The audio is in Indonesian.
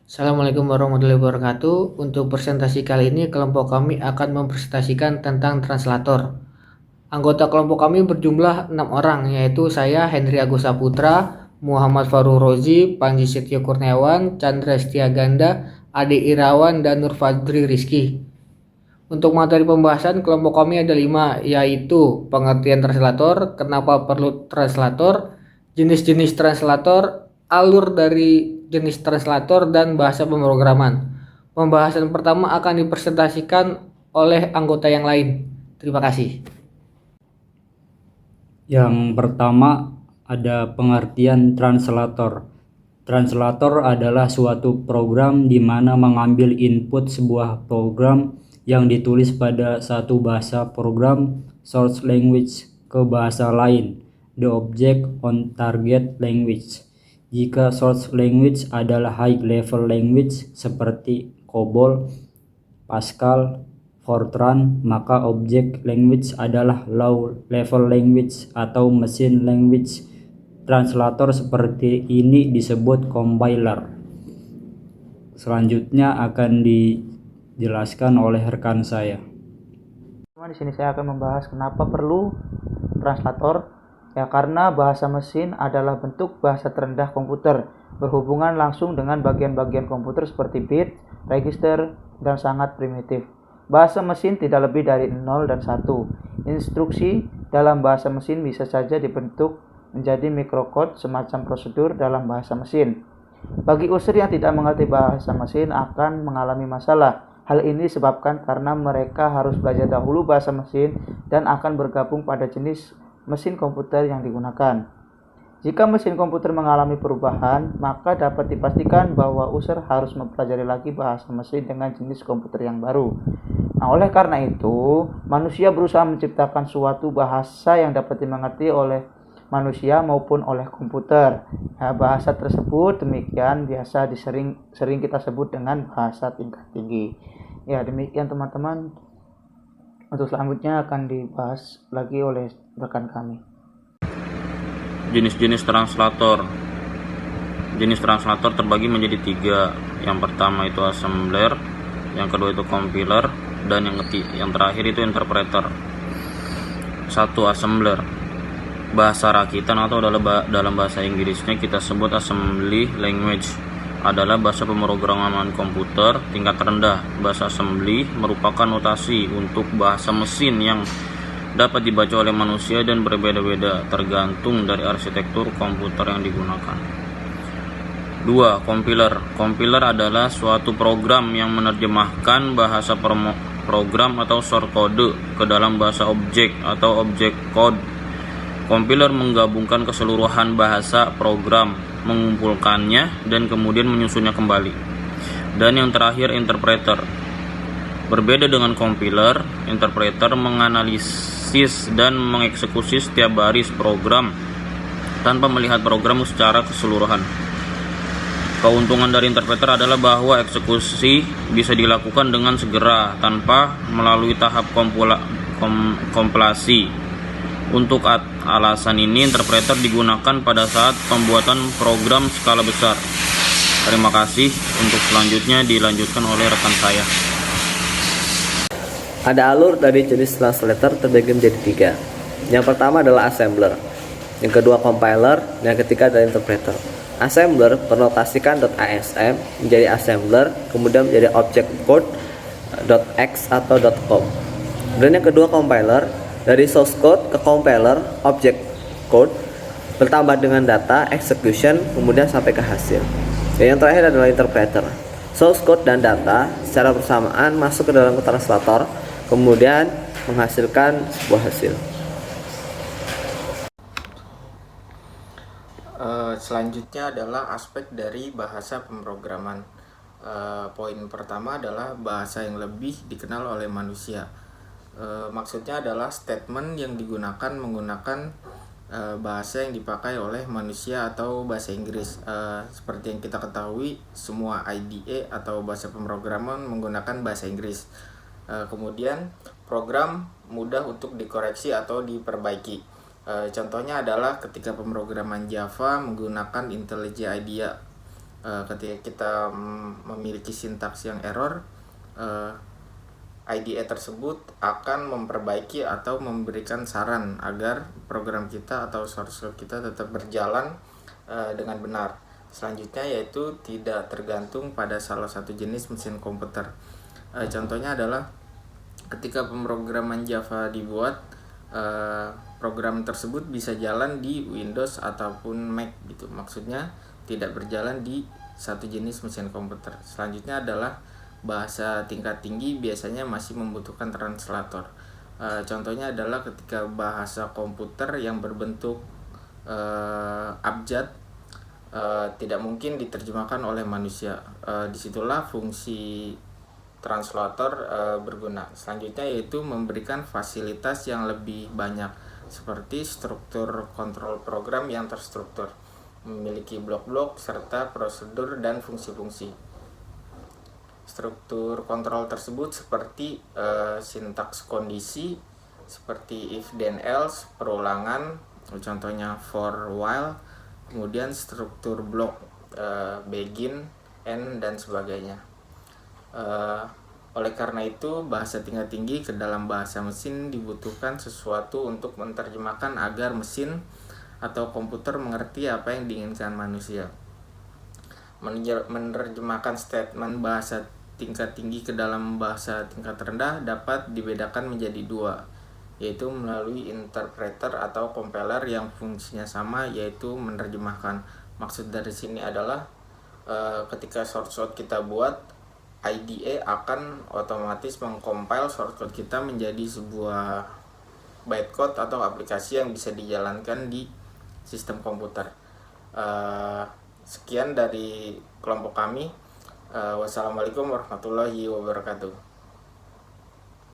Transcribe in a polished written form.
Assalamualaikum warahmatullahi wabarakatuh. Untuk presentasi kali ini, kelompok kami akan mempresentasikan tentang translator. Anggota kelompok kami berjumlah 6 orang, yaitu saya, Henry Agus Saputra, Muhammad Farul Rozi, Panji Setio Kurniawan, Chandra Setiaganda, Ade Irawan, dan Nur Fadri Rizky. Untuk materi pembahasan, kelompok kami ada 5, yaitu pengertian translator, kenapa perlu translator, jenis-jenis translator, alur dari jenis translator, dan bahasa pemrograman. Pembahasan pertama akan dipresentasikan oleh anggota yang lain. Terima kasih. Yang pertama ada pengertian translator. Translator adalah suatu program di mana mengambil input sebuah program yang ditulis pada satu bahasa program source language ke bahasa lain, the object on target language. Jika source language adalah high level language seperti COBOL, Pascal, Fortran, maka object language adalah low level language atau machine language. Translator seperti ini disebut compiler. Selanjutnya akan dijelaskan oleh rekan saya. Di sini saya akan membahas kenapa perlu translator. Ya, karena bahasa mesin adalah bentuk bahasa terendah komputer, berhubungan langsung dengan bagian-bagian komputer seperti bit, register, dan sangat primitif. Bahasa mesin tidak lebih dari 0 dan 1. Instruksi dalam bahasa mesin bisa saja dibentuk menjadi mikrokode semacam prosedur dalam bahasa mesin. Bagi user yang tidak mengerti bahasa mesin akan mengalami masalah. Hal ini disebabkan karena mereka harus belajar dahulu bahasa mesin dan akan bergabung pada jenis mesin komputer yang digunakan. Jika mesin komputer mengalami perubahan, maka dapat dipastikan bahwa user harus mempelajari lagi bahasa mesin dengan jenis komputer yang baru. Nah, oleh karena itu, manusia berusaha menciptakan suatu bahasa yang dapat dimengerti oleh manusia maupun oleh komputer. Nah, bahasa tersebut demikian biasa sering kita sebut dengan bahasa tingkat tinggi. Ya, demikian teman-teman. Untuk selanjutnya akan dibahas lagi oleh rekan kami. Jenis-jenis translator. Jenis translator terbagi menjadi 3. Yang pertama itu assembler, yang kedua itu compiler, dan yang terakhir itu interpreter. 1. Assembler. Bahasa rakitan atau dalam bahasa Inggrisnya kita sebut assembly language, adalah bahasa pemrograman komputer tingkat rendah. Bahasa assembly merupakan notasi untuk bahasa mesin yang dapat dibaca oleh manusia dan berbeda-beda tergantung dari arsitektur komputer yang digunakan. 2. Compiler. Compiler adalah suatu program yang menerjemahkan bahasa program atau shortcode ke dalam bahasa objek atau object code. Compiler menggabungkan keseluruhan bahasa program, mengumpulkannya, dan kemudian menyusunnya kembali. Dan yang terakhir, interpreter. Berbeda dengan compiler, interpreter menganalisis dan mengeksekusi setiap baris program tanpa melihat program secara keseluruhan. Keuntungan dari interpreter adalah bahwa eksekusi bisa dilakukan dengan segera tanpa melalui tahap kompilasi. Untuk alasan ini, interpreter digunakan pada saat pembuatan program skala besar. Terima kasih. Untuk selanjutnya dilanjutkan oleh rekan saya. Ada alur dari jenis translator terbagi menjadi 3. Yang pertama adalah assembler, yang kedua compiler, dan yang ketiga adalah interpreter. Assembler bernotasikan .asm menjadi assembler, kemudian menjadi object code .x atau .com. Dan yang kedua compiler, dari source code ke compiler object code bertambah dengan data execution kemudian sampai ke hasil. Dan yang terakhir adalah interpreter. Source code dan data secara bersamaan masuk ke dalam translator kemudian menghasilkan sebuah hasil. Selanjutnya adalah aspek dari bahasa pemrograman. Poin pertama adalah bahasa yang lebih dikenal oleh manusia. Maksudnya adalah statement yang digunakan menggunakan bahasa yang dipakai oleh manusia atau bahasa Inggris. Seperti yang kita ketahui, semua IDE atau bahasa pemrograman menggunakan bahasa Inggris. Kemudian program mudah untuk dikoreksi atau diperbaiki. Contohnya adalah ketika pemrograman Java menggunakan IntelliJ IDEA. Ketika kita memiliki sintaks yang error, IDE tersebut akan memperbaiki atau memberikan saran agar program kita atau source code kita tetap berjalan dengan benar. Selanjutnya yaitu tidak tergantung pada salah satu jenis mesin komputer. Contohnya adalah ketika pemrograman Java dibuat, program tersebut bisa jalan di Windows ataupun Mac gitu. Maksudnya tidak berjalan di satu jenis mesin komputer. Selanjutnya adalah bahasa tingkat tinggi biasanya masih membutuhkan translator. Contohnya adalah ketika bahasa komputer yang berbentuk abjad tidak mungkin diterjemahkan oleh manusia. Disitulah fungsi translator berguna. Selanjutnya yaitu memberikan fasilitas yang lebih banyak seperti struktur kontrol program yang terstruktur, memiliki blok-blok serta prosedur dan fungsi-fungsi. Struktur kontrol tersebut seperti sintaks kondisi seperti if then else, perulangan, contohnya for while, kemudian struktur blok begin, end, dan sebagainya. Oleh karena itu, bahasa tingkat tinggi ke dalam bahasa mesin dibutuhkan sesuatu untuk menerjemahkan agar mesin atau komputer mengerti apa yang diinginkan manusia. Menerjemahkan statement bahasa tingkat tinggi ke dalam bahasa tingkat rendah dapat dibedakan menjadi dua, yaitu melalui interpreter atau compiler yang fungsinya sama, yaitu menerjemahkan. Maksud dari sini adalah ketika source code kita buat, IDE akan otomatis mengcompile source code kita menjadi sebuah bytecode atau aplikasi yang bisa dijalankan di sistem komputer. Sekian dari kelompok kami. Wassalamualaikum warahmatullahi wabarakatuh.